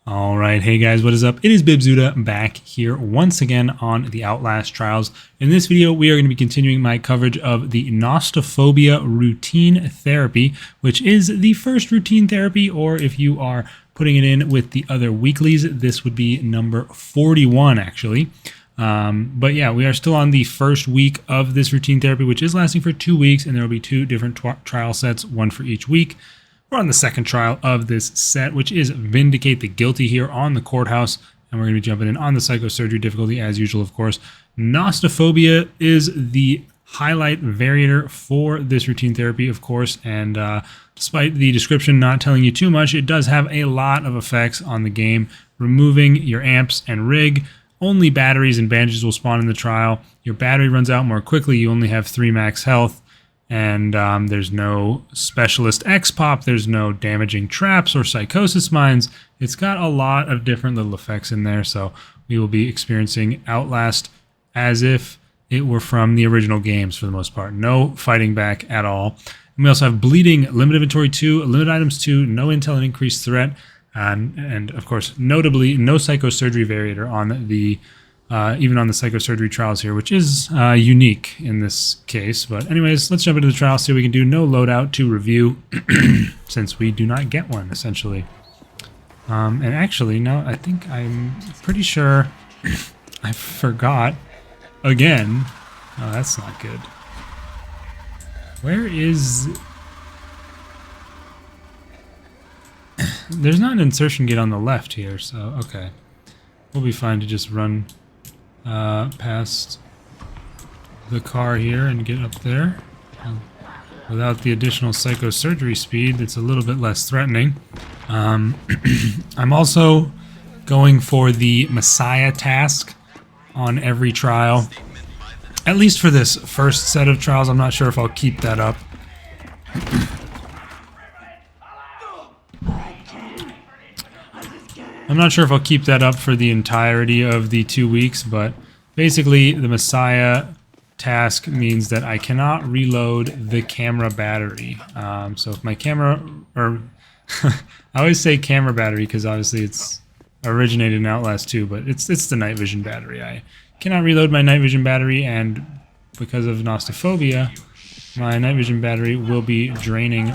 All right, hey guys, what is up? It is Bibzuda back here once again on the Outlast Trials. In this video, we are going to be continuing my coverage of the Nostophobia routine therapy, which is the first routine therapy, or if you are putting it in with the other weeklies, this would be number 41 actually. But yeah, we are still on the first week of this routine therapy, which is lasting for 2 weeks, and there will be two different trial sets, one for each week. We're on the second trial of this set, which is Vindicate the Guilty here on the courthouse, and we're going to be jumping in on the psychosurgery difficulty as usual, of course. Nostophobia is the highlight variator for this routine therapy, of course, and despite the description not telling you too much, it does have a lot of effects on the game, removing your amps and rig. Only batteries and bandages will spawn in the trial. Your battery runs out more quickly. You only have 3 max health. And there's no specialist X-pop, there's no damaging traps or psychosis mines. It's got a lot of different little effects in there, so we will be experiencing Outlast as if it were from the original games for the most part. No fighting back at all. And we also have Bleeding, Limited Inventory 2, Limited Items 2, no intel and increased threat, and of course, notably, no psychosurgery variator on the even on the psychosurgery trials here, which is unique in this case. But anyways, let's jump into the trial, see what we can do. No loadout to review, since we do not get one, essentially. And actually, no, I think I'm pretty sure I forgot again. Oh, that's not good. Where is... There's not an insertion gate on the left here, so okay. We'll be fine to just run past the car here and get up there. Without the additional psychosurgery speed, it's a little bit less threatening. I'm also going for the Messiah task on every trial. At least for this first set of trials. I'm not sure if I'll keep that up. I'm not sure if I'll keep that up for the entirety of the 2 weeks, but basically the Messiah task means that I cannot reload the camera battery. So if my camera, or I always say camera battery because obviously it's originated in Outlast 2, but it's the night vision battery. I cannot reload my night vision battery, and because of Nostophobia, my night vision battery will be draining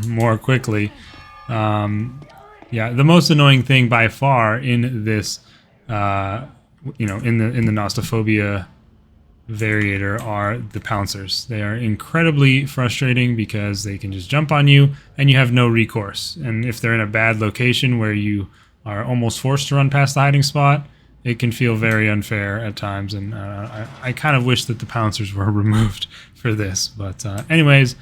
more quickly. Yeah, the most annoying thing by far in this, in the Nostophobia variator are the pouncers. They are incredibly frustrating because they can just jump on you and you have no recourse. And if they're in a bad location where you are almost forced to run past the hiding spot, it can feel very unfair at times. And I kind of wish that the pouncers were removed for this. But anyways...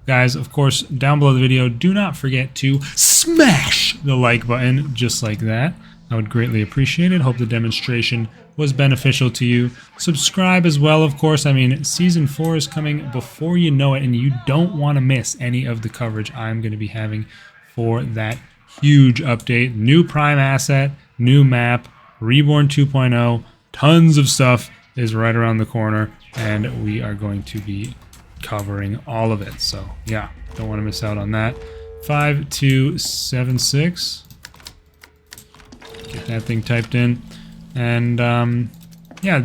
Guys, of course, down below the video, do not forget to smash the like button just like that. I would greatly appreciate it. Hope the demonstration was beneficial to you. Subscribe as well, of course. I mean, Season 4 is coming before you know it, and you don't want to miss any of the coverage I'm going to be having for that huge update. New Prime asset, new map, Reborn 2.0, tons of stuff is right around the corner, and we are going to be covering all of it. So yeah, don't want to miss out on that. 5276. Get that thing typed in. And yeah,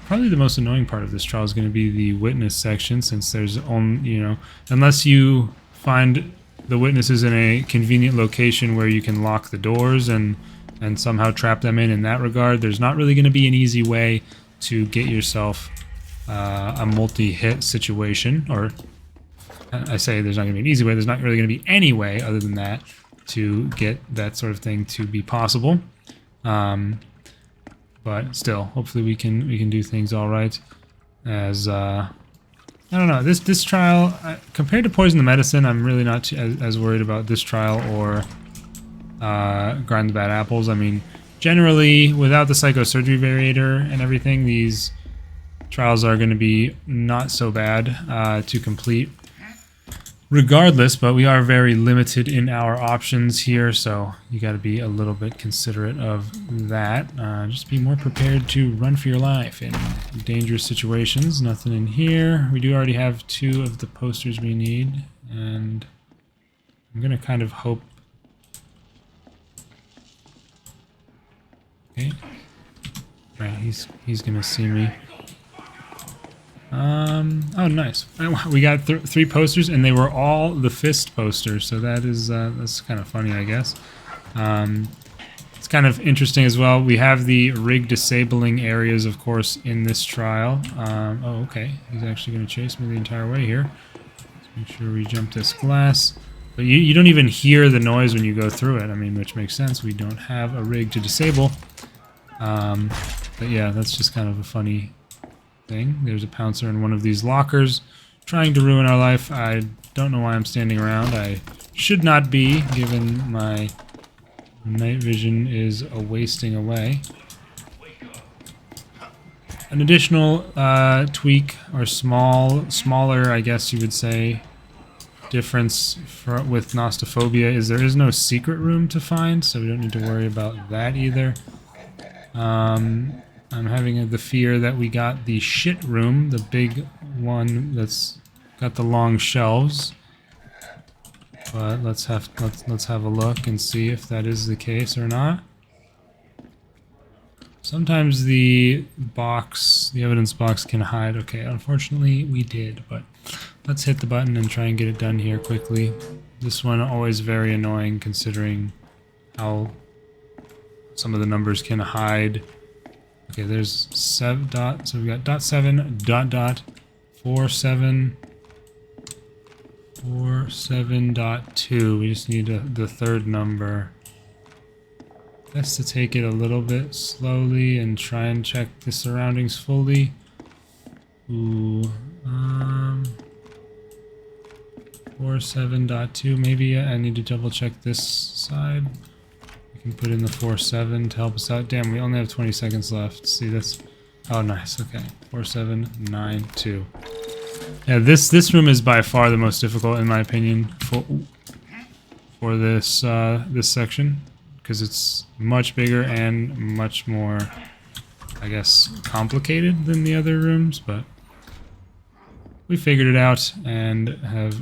probably the most annoying part of this trial is going to be the witness section, since there's only, unless you find the witnesses in a convenient location where you can lock the doors and somehow trap them in that regard, there's not really going to be an easy way to get yourself a multi-hit situation. Or I say there's not going to be an easy way, there's not really going to be any way other than that to get that sort of thing to be possible. But still, hopefully we can do things all right. As I don't know, this trial compared to Poison the Medicine, I'm really not as worried about this trial or Grind the Bad Apples. I mean, generally without the psychosurgery variator and everything, these trials are going to be not so bad to complete regardless, but we are very limited in our options here, so you got to be a little bit considerate of that. Just be more prepared to run for your life in dangerous situations. Nothing in here. We do already have 2 of the posters we need, and I'm going to kind of hope Okay. Right, he's gonna see me. Oh, nice. We got 3 posters, and they were all the fist posters, so that is, that's kind of funny, I guess. It's kind of interesting as well. We have the rig disabling areas, of course, in this trial. Oh, okay. He's actually going to chase me the entire way here. Let's make sure we jump this glass. But you don't even hear the noise when you go through it. I mean, which makes sense. We don't have a rig to disable. But yeah, that's just kind of a funny thing. There's a pouncer in one of these lockers trying to ruin our life. I don't know why I'm standing around. I should not be, given my night vision is wasting away. An additional tweak, or smaller, I guess you would say, difference with Nostophobia is there is no secret room to find, so we don't need to worry about that either. I'm having the fear that we got the shit room, the big one that's got the long shelves. But let's have a look and see if that is the case or not. Sometimes the evidence box can hide. Okay, unfortunately we did, but let's hit the button and try and get it done here quickly. This one always very annoying considering how some of the numbers can hide. Okay, there's 7 dot, so we got .7 dot 47 47.2. We just need the third number. Best to take it a little bit slowly and try and check the surroundings fully. Ooh, 47.2. Maybe I need to double check this side. We can put in the 47 to help us out. Damn, we only have 20 seconds left. See this? Oh, nice. Okay, 4792. Yeah, this room is by far the most difficult in my opinion for this this section, because it's much bigger and much more, I guess, complicated than the other rooms, but we figured it out and have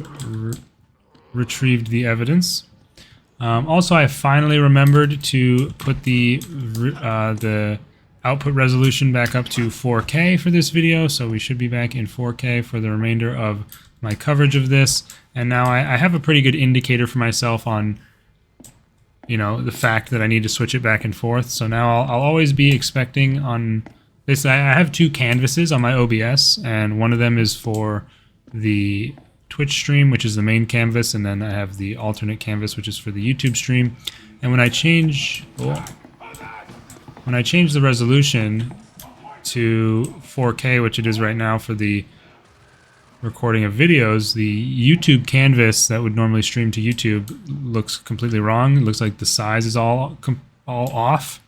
retrieved the evidence. Also, I finally remembered to put the output resolution back up to 4K for this video, so we should be back in 4K for the remainder of my coverage of this. And now I have a pretty good indicator for myself on, you know, the fact that I need to switch it back and forth. So now I'll always be expecting on this. I have 2 canvases on my OBS, and one of them is for the Twitch stream, which is the main canvas, and then I have the alternate canvas, which is for the YouTube stream. And when I change the resolution to 4K, which it is right now for the recording of videos, the YouTube canvas that would normally stream to YouTube looks completely wrong. It looks like the size is all off.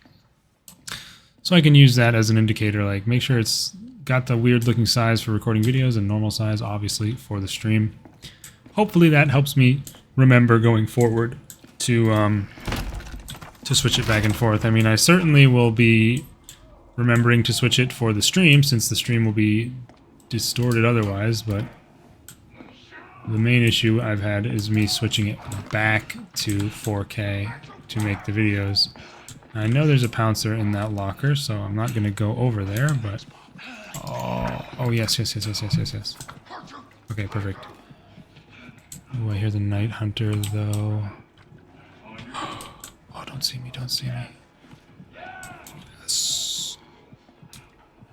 So I can use that as an indicator, like make sure it's got the weird looking size for recording videos and normal size, obviously, for the stream. Hopefully that helps me remember going forward to switch it back and forth. I mean, I certainly will be remembering to switch it for the stream, since the stream will be distorted otherwise, but the main issue I've had is me switching it back to 4K to make the videos. I know there's a pouncer in that locker, so I'm not going to go over there, but... Oh, yes. Okay, perfect. Oh, I hear the night hunter, though. Oh, don't see me. Yes.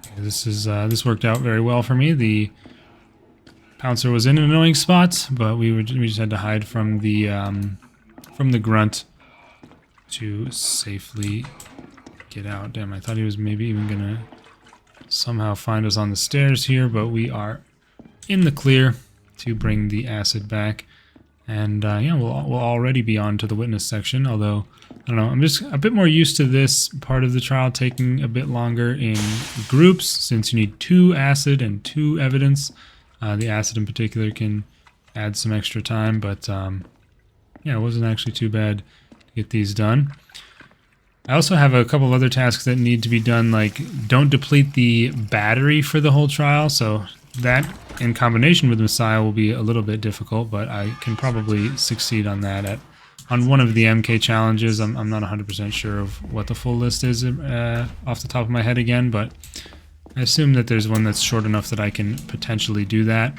Okay, this worked out very well for me. The pouncer was in an annoying spot, but we just had to hide from the grunt to safely get out. Damn, I thought he was maybe even gonna somehow find us on the stairs here, but we are in the clear to bring the acid back. And yeah, we'll already be on to the witness section, although, I don't know, I'm just a bit more used to this part of the trial taking a bit longer in groups, since you need 2 acid and 2 evidence. The acid in particular can add some extra time, but yeah, it wasn't actually too bad to get these done. I also have a couple of other tasks that need to be done, like don't deplete the battery for the whole trial, so that in combination with Messiah will be a little bit difficult, but I can probably succeed on that at on one of the MK challenges. I'm not 100% sure of what the full list is off the top of my head again, but I assume that there's one that's short enough that I can potentially do that.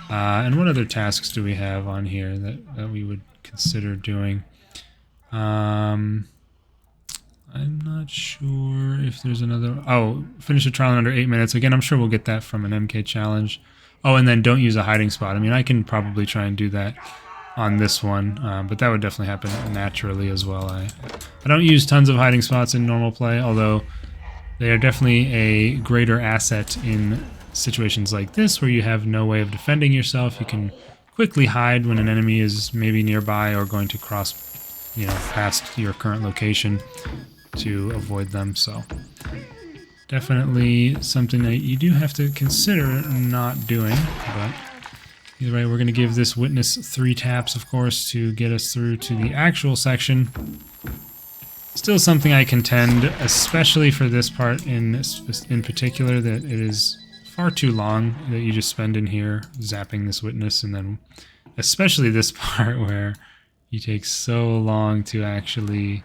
And what other tasks do we have on here that we would consider doing? I'm not sure if there's another... Oh, finish a trial in under 8 minutes. Again, I'm sure we'll get that from an MK challenge. Oh, and then don't use a hiding spot. I mean, I can probably try and do that on this one, but that would definitely happen naturally as well. I don't use tons of hiding spots in normal play, although they are definitely a greater asset in situations like this where you have no way of defending yourself. You can quickly hide when an enemy is maybe nearby or going to cross, you know, past your current location to avoid them. So definitely something that you do have to consider not doing, but either way, we're going to give this witness 3 taps, of course, to get us through to the actual section. Still something I contend, especially for this part in particular, that it is far too long that you just spend in here zapping this witness, and then especially this part where you take so long to actually,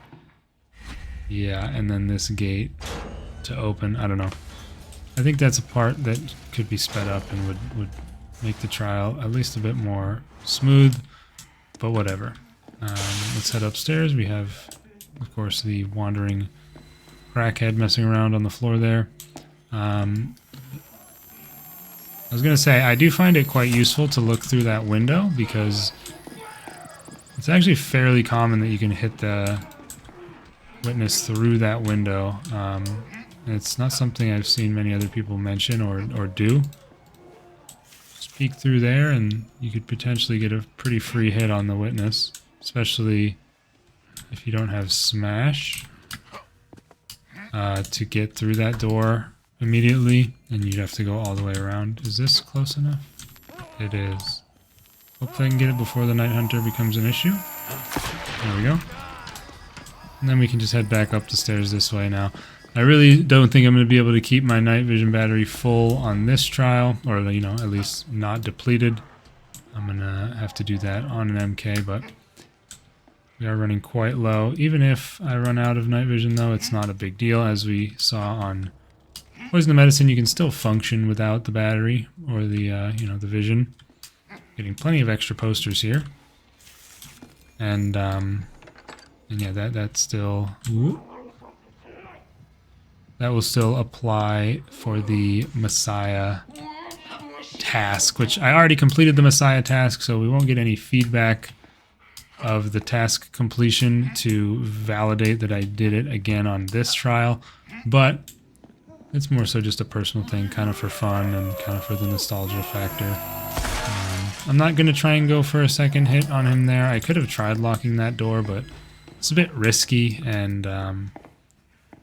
yeah, and then this gate to open. I don't know. I think that's a part that could be sped up and would make the trial at least a bit more smooth, but whatever. Let's head upstairs. We have, of course, the wandering crackhead messing around on the floor there. I was going to say, I do find it quite useful to look through that window because it's actually fairly common that you can hit the witness through that window. It's not something I've seen many other people mention or do. Just peek through there and you could potentially get a pretty free hit on the witness, especially if you don't have smash to get through that door immediately, and you'd have to go all the way around. Is this close enough? It is. Hopefully I can get it before the Night Hunter becomes an issue. There we go. And then we can just head back up the stairs this way now. I really don't think I'm going to be able to keep my night vision battery full on this trial, or, you know, at least not depleted. I'm going to have to do that on an MK, but we are running quite low. Even if I run out of night vision, though, it's not a big deal. As we saw on Poison the Medicine, you can still function without the battery or the, you know, the vision. Getting plenty of extra posters here. And yeah, that's still... Whoop. That will still apply for the Messiah task, which I already completed the Messiah task, so we won't get any feedback of the task completion to validate that I did it again on this trial. But it's more so just a personal thing, kind of for fun and kind of for the nostalgia factor. I'm not going to try and go for a second hit on him there. I could have tried locking that door, but it's a bit risky, and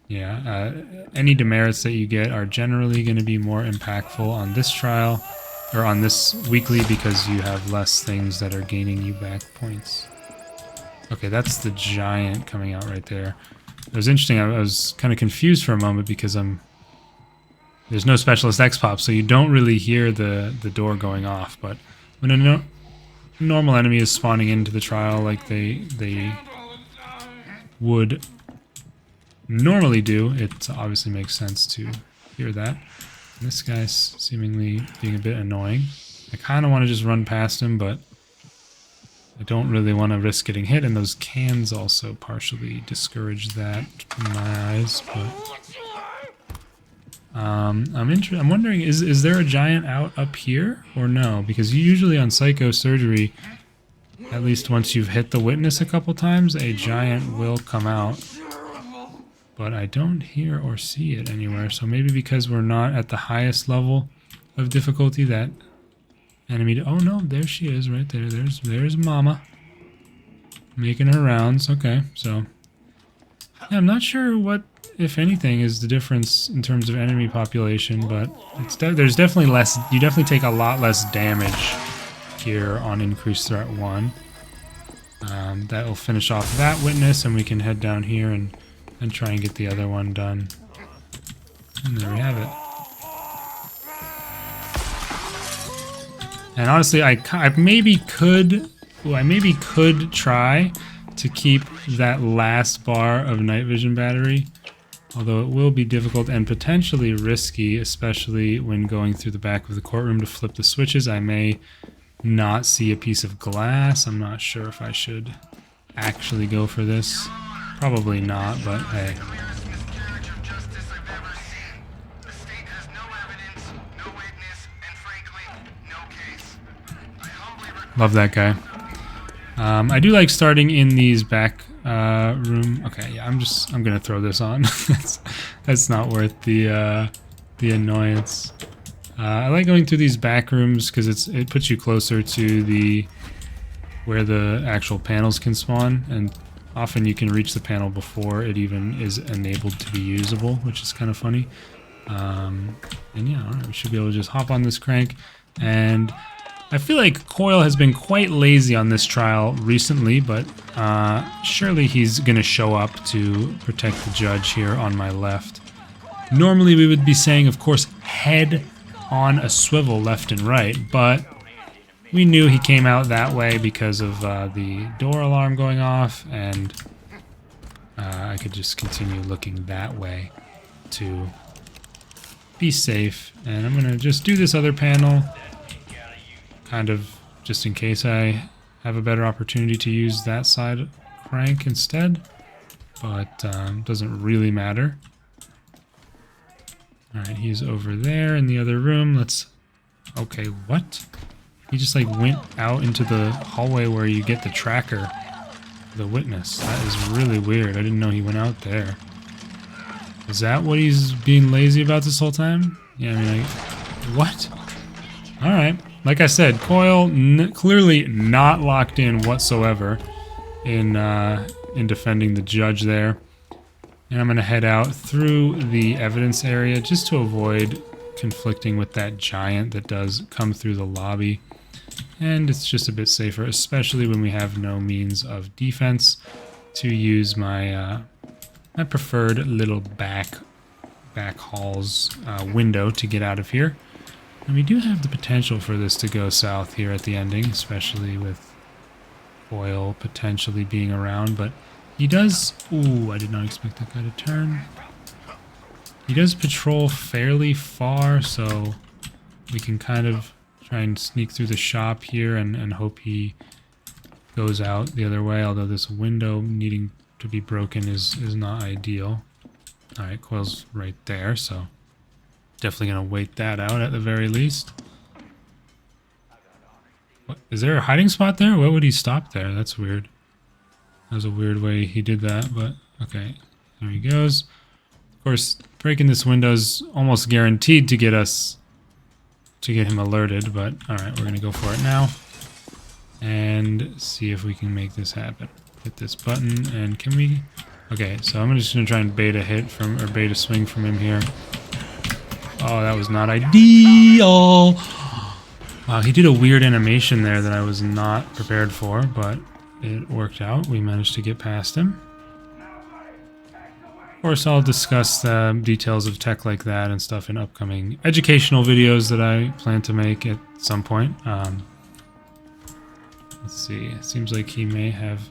yeah, any demerits that you get are generally going to be more impactful on this trial, or on this weekly, because you have less things that are gaining you back points. Okay, that's the giant coming out right there. It was interesting, I was kind of confused for a moment because there's no specialist X-pop, so you don't really hear the door going off, but when a normal enemy is spawning into the trial like they would normally do, it obviously makes sense to hear that. And this guy's seemingly being a bit annoying. I kind of want to just run past him, but I don't really want to risk getting hit, and those cans also partially discourage that in my eyes. But I'm wondering, is there a giant out up here or no? Because usually on Psycho Surgery, at least once you've hit the witness a couple times, a giant will come out. But I don't hear or see it anywhere, so maybe because we're not at the highest level of difficulty, that enemy... Oh no, there she is right there. There's Mama. Making her rounds. Okay, so... Yeah, I'm not sure what, if anything, is the difference in terms of enemy population, but there's definitely less... You definitely take a lot less damage here on Increased Threat 1. That will finish off that witness, and we can head down here and try and get the other one done. And there we have it. And honestly, I maybe could try to keep that last bar of night vision battery. Although it will be difficult and potentially risky, especially when going through the back of the courtroom to flip the switches. I may not see a piece of glass. I'm not sure if I should actually go for this. Probably not, but hey. Love that guy. I do like starting in these back room. Okay, yeah, I'm gonna throw this on. that's not worth the annoyance. I like going through these back rooms because it puts you closer to where the actual panels can spawn, and often you can reach the panel before it even is enabled to be usable, which is kind of funny. And yeah, all right, we should be able to just hop on this crank. And I feel like Coyle has been quite lazy on this trial recently, but surely he's going to show up to protect the judge here on my left. Normally we would be saying, of course, head on a swivel left and right, but we knew he came out that way because of the door alarm going off, and I could just continue looking that way to be safe. And I'm going to just do this other panel, kind of just in case I have a better opportunity to use that side crank instead, but doesn't really matter. Alright, he's over there in the other room. Okay, what? He just like went out into the hallway where you get the tracker, the witness. That is really weird. I didn't know he went out there. Is that what he's being lazy about this whole time? Yeah, I mean, what? Alright. Like I said, Coyle clearly not locked in whatsoever in defending the judge there. And I'm going to head out through the evidence area just to avoid conflicting with that giant that does come through the lobby. And it's just a bit safer, especially when we have no means of defense, to use my my preferred little back halls window to get out of here. And we do have the potential for this to go south here at the ending, especially with Coyle potentially being around, but he does... Ooh, I did not expect that guy to turn. He does patrol fairly far, so we can kind of try and sneak through the shop here and hope he goes out the other way, although this window needing to be broken is not ideal. Alright, Coyle's right there, so definitely going to wait that out at the very least. What, is there a hiding spot there? Why would he stop there? That's weird. That was a weird way he did that, but okay. There he goes. Of course, breaking this window is almost guaranteed to get him alerted, but alright, we're going to go for it now. And see if we can make this happen. Hit this button, and can we... Okay, so I'm just going to try and bait a hit from, or bait a swing from him here. Oh, that was not ideal! Wow, he did a weird animation there that I was not prepared for, but it worked out. We managed to get past him. Of course, I'll discuss details of tech like that and stuff in upcoming educational videos that I plan to make at some point. Let's see. It seems like he may have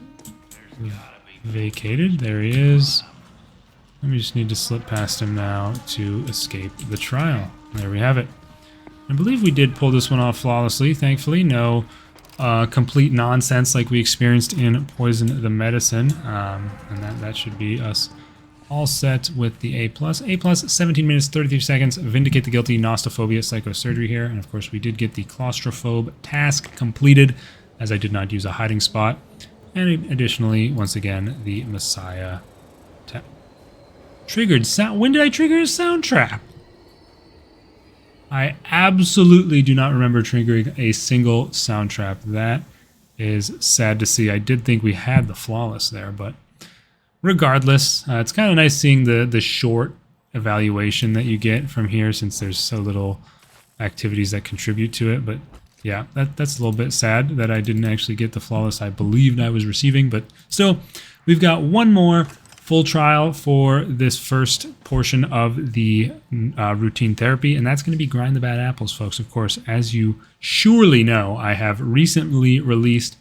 vacated. There he is. We just need to slip past him now to escape the trial. There we have it. I believe we did pull this one off flawlessly, thankfully. No complete nonsense like we experienced in Poison the Medicine. And that should be us all set with the A+. A+, 17 minutes, 33 seconds. Vindicate the guilty, Nostophobia, psychosurgery here. And of course we did get the claustrophobe task completed, as I did not use a hiding spot. And additionally, once again, the Messiah triggered sound. When did I trigger a sound trap? I absolutely do not remember triggering a single sound trap. That is sad to see. I did think we had the flawless there, but regardless, it's kind of nice seeing the short evaluation that you get from here, since there's so little activities that contribute to it. But yeah, that's a little bit sad that I didn't actually get the flawless I believed I was receiving. But still, we've got one more full trial for this first portion of the routine therapy, and that's going to be grind the bad apples, folks. Of course, as you surely know, I have recently released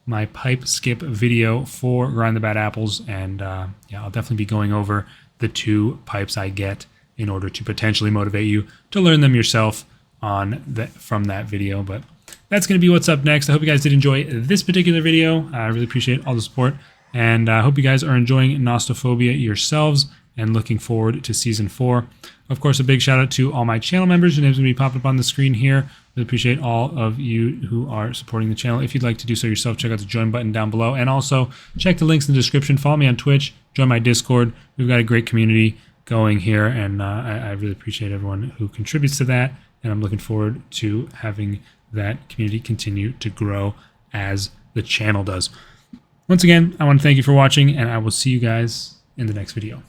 my pipe skip video for Grind the Bad Apples, and yeah, I'll definitely be going over the 2 pipes I get in order to potentially motivate you to learn them yourself from that video. But that's going to be what's up next. I hope you guys did enjoy this particular video. I really appreciate all the support, and I hope you guys are enjoying Nostophobia yourselves and looking forward to Season 4. Of course, a big shout out to all my channel members. Your names are going to be popping up on the screen here. Really appreciate all of you who are supporting the channel. If you'd like to do so yourself, check out the join button down below. And also, check the links in the description. Follow me on Twitch. Join my Discord. We've got a great community going here, and I really appreciate everyone who contributes to that. And I'm looking forward to having that community continue to grow as the channel does. Once again, I want to thank you for watching, and I will see you guys in the next video.